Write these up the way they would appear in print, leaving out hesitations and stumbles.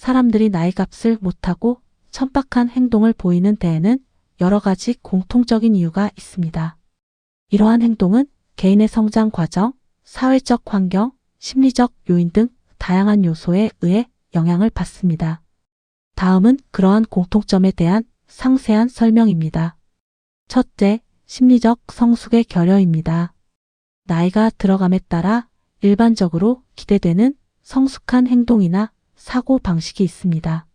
사람들이 나이 값을 못하고 천박한 행동을 보이는 데에는 여러 가지 공통적인 이유가 있습니다. 이러한 행동은 개인의 성장 과정, 사회적 환경, 심리적 요인 등 다양한 요소에 의해 영향을 받습니다. 다음은 그러한 공통점에 대한 상세한 설명입니다. 첫째, 심리적 성숙의 결여입니다. 나이가 들어감에 따라 일반적으로 기대되는 성숙한 행동이나 사고 방식이 있습니다.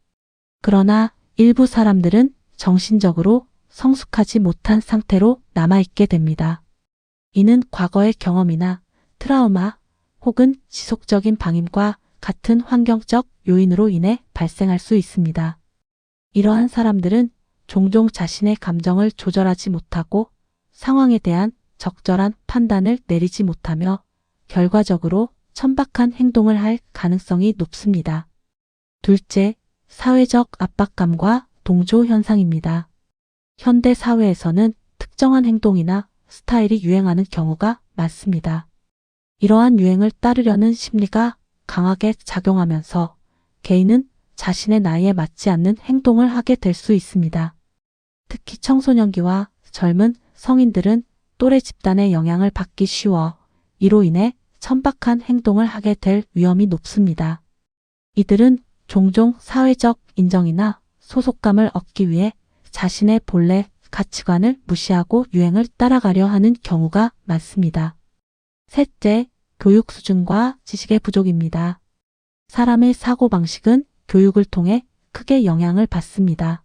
그러나 일부 사람들은 정신적으로 성숙하지 못한 상태로 남아있게 됩니다. 이는 과거의 경험이나 트라우마 혹은 지속적인 방임과 같은 환경적 요인으로 인해 발생할 수 있습니다. 이러한 사람들은 종종 자신의 감정을 조절하지 못하고 상황에 대한 적절한 판단을 내리지 못하며 결과적으로 천박한 행동을 할 가능성이 높습니다. 둘째, 사회적 압박감과 동조 현상입니다. 현대 사회에서는 특정한 행동이나 스타일이 유행하는 경우가 많습니다. 이러한 유행을 따르려는 심리가 강하게 작용하면서 개인은 자신의 나이에 맞지 않는 행동을 하게 될 수 있습니다. 특히 청소년기와 젊은 성인들은 또래 집단의 영향을 받기 쉬워 이로 인해 천박한 행동을 하게 될 위험이 높습니다. 이들은 종종 사회적 인정이나 소속감을 얻기 위해 자신의 본래 가치관을 무시하고 유행을 따라가려 하는 경우가 많습니다. 셋째, 교육 수준과 지식의 부족입니다. 사람의 사고방식은 교육을 통해 크게 영향을 받습니다.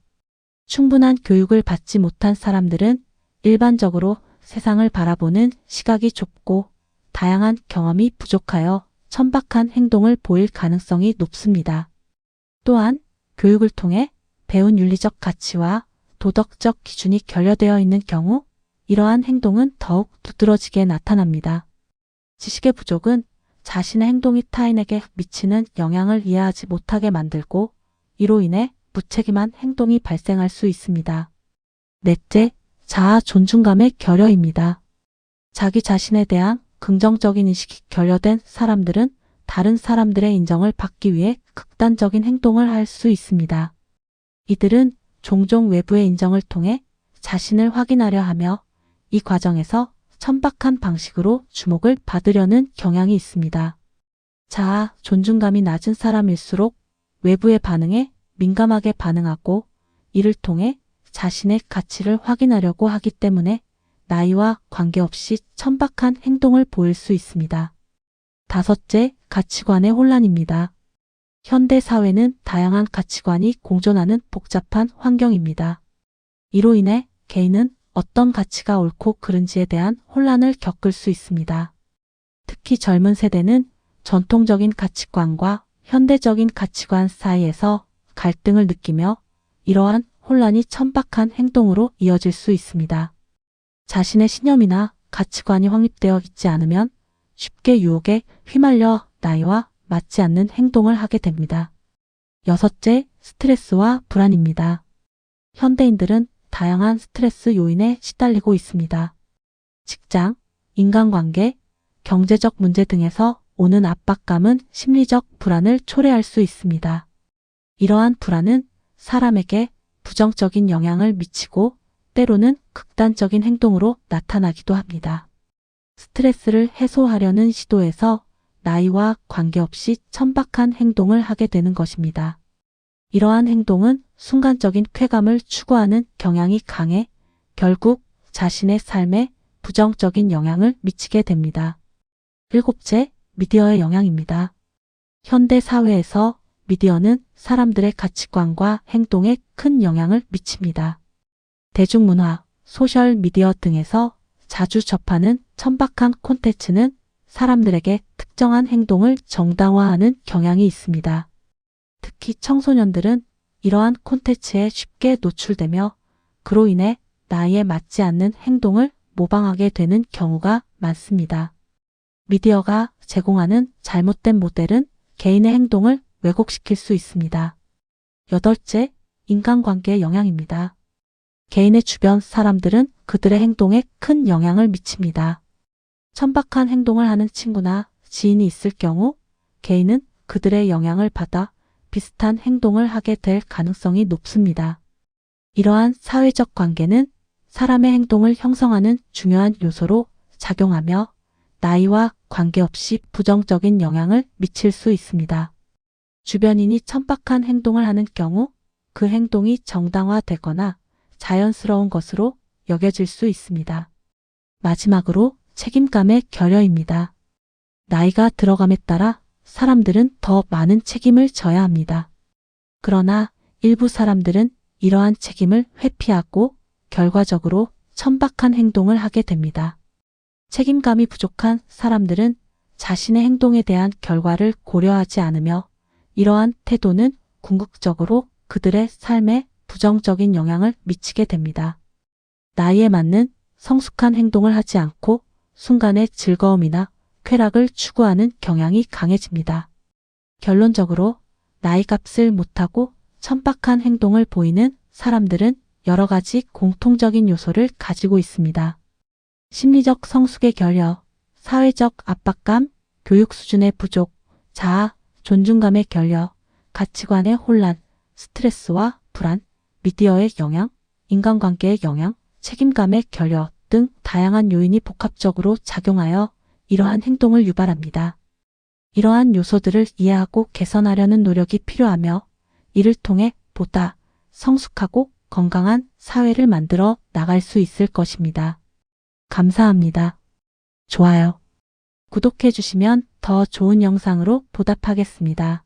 충분한 교육을 받지 못한 사람들은 일반적으로 세상을 바라보는 시각이 좁고 다양한 경험이 부족하여 천박한 행동을 보일 가능성이 높습니다. 또한 교육을 통해 배운 윤리적 가치와 도덕적 기준이 결여되어 있는 경우 이러한 행동은 더욱 두드러지게 나타납니다. 지식의 부족은 자신의 행동이 타인에게 미치는 영향을 이해하지 못하게 만들고 이로 인해 무책임한 행동이 발생할 수 있습니다. 넷째, 자아 존중감의 결여입니다. 자기 자신에 대한 긍정적인 인식이 결여된 사람들은 다른 사람들의 인정을 받기 위해 극단적인 행동을 할 수 있습니다. 이들은 종종 외부의 인정을 통해 자신을 확인하려 하며 이 과정에서 천박한 방식으로 주목을 받으려는 경향이 있습니다. 자아 존중감이 낮은 사람일수록 외부의 반응에 민감하게 반응하고 이를 통해 자신의 가치를 확인하려고 하기 때문에 나이와 관계없이 천박한 행동을 보일 수 있습니다. 다섯째, 가치관의 혼란입니다. 현대 사회는 다양한 가치관이 공존하는 복잡한 환경입니다. 이로 인해 개인은 어떤 가치가 옳고 그른지에 대한 혼란을 겪을 수 있습니다. 특히 젊은 세대는 전통적인 가치관과 현대적인 가치관 사이에서 갈등을 느끼며 이러한 혼란이 천박한 행동으로 이어질 수 있습니다. 자신의 신념이나 가치관이 확립되어 있지 않으면 쉽게 유혹에 휘말려 나이와 맞지 않는 행동을 하게 됩니다. 여섯째, 스트레스와 불안입니다. 현대인들은 다양한 스트레스 요인에 시달리고 있습니다. 직장, 인간관계, 경제적 문제 등에서 오는 압박감은 심리적 불안을 초래할 수 있습니다. 이러한 불안은 사람에게 부정적인 영향을 미치고 때로는 극단적인 행동으로 나타나기도 합니다. 스트레스를 해소하려는 시도에서 나이와 관계없이 천박한 행동을 하게 되는 것입니다. 이러한 행동은 순간적인 쾌감을 추구하는 경향이 강해 결국 자신의 삶에 부정적인 영향을 미치게 됩니다. 일곱째, 미디어의 영향입니다. 현대 사회에서 미디어는 사람들의 가치관과 행동에 큰 영향을 미칩니다. 대중문화, 소셜미디어 등에서 자주 접하는 천박한 콘텐츠는 사람들에게 특정한 행동을 정당화하는 경향이 있습니다. 특히 청소년들은 이러한 콘텐츠에 쉽게 노출되며 그로 인해 나이에 맞지 않는 행동을 모방하게 되는 경우가 많습니다. 미디어가 제공하는 잘못된 모델은 개인의 행동을 왜곡시킬 수 있습니다. 여덟째, 인간관계의 영향입니다. 개인의 주변 사람들은 그들의 행동에 큰 영향을 미칩니다. 천박한 행동을 하는 친구나 지인이 있을 경우 개인은 그들의 영향을 받아 비슷한 행동을 하게 될 가능성이 높습니다. 이러한 사회적 관계는 사람의 행동을 형성하는 중요한 요소로 작용하며 나이와 관계없이 부정적인 영향을 미칠 수 있습니다. 주변인이 천박한 행동을 하는 경우 그 행동이 정당화되거나 자연스러운 것으로 여겨질 수 있습니다. 마지막으로 책임감의 결여입니다. 나이가 들어감에 따라 사람들은 더 많은 책임을 져야 합니다. 그러나 일부 사람들은 이러한 책임을 회피하고 결과적으로 천박한 행동을 하게 됩니다. 책임감이 부족한 사람들은 자신의 행동에 대한 결과를 고려하지 않으며 이러한 태도는 궁극적으로 그들의 삶에 부정적인 영향을 미치게 됩니다. 나이에 맞는 성숙한 행동을 하지 않고 순간의 즐거움이나 쾌락을 추구하는 경향이 강해집니다. 결론적으로 나이값을 못하고 천박한 행동을 보이는 사람들은 여러 가지 공통적인 요소를 가지고 있습니다. 심리적 성숙의 결여, 사회적 압박감, 교육 수준의 부족, 자아, 존중감의 결여, 가치관의 혼란, 스트레스와 불안, 미디어의 영향, 인간관계의 영향, 책임감의 결여 등 다양한 요인이 복합적으로 작용하여 이러한 행동을 유발합니다. 이러한 요소들을 이해하고 개선하려는 노력이 필요하며 이를 통해 보다 성숙하고 건강한 사회를 만들어 나갈 수 있을 것입니다. 감사합니다. 좋아요, 구독해 주시면 더 좋은 영상으로 보답하겠습니다.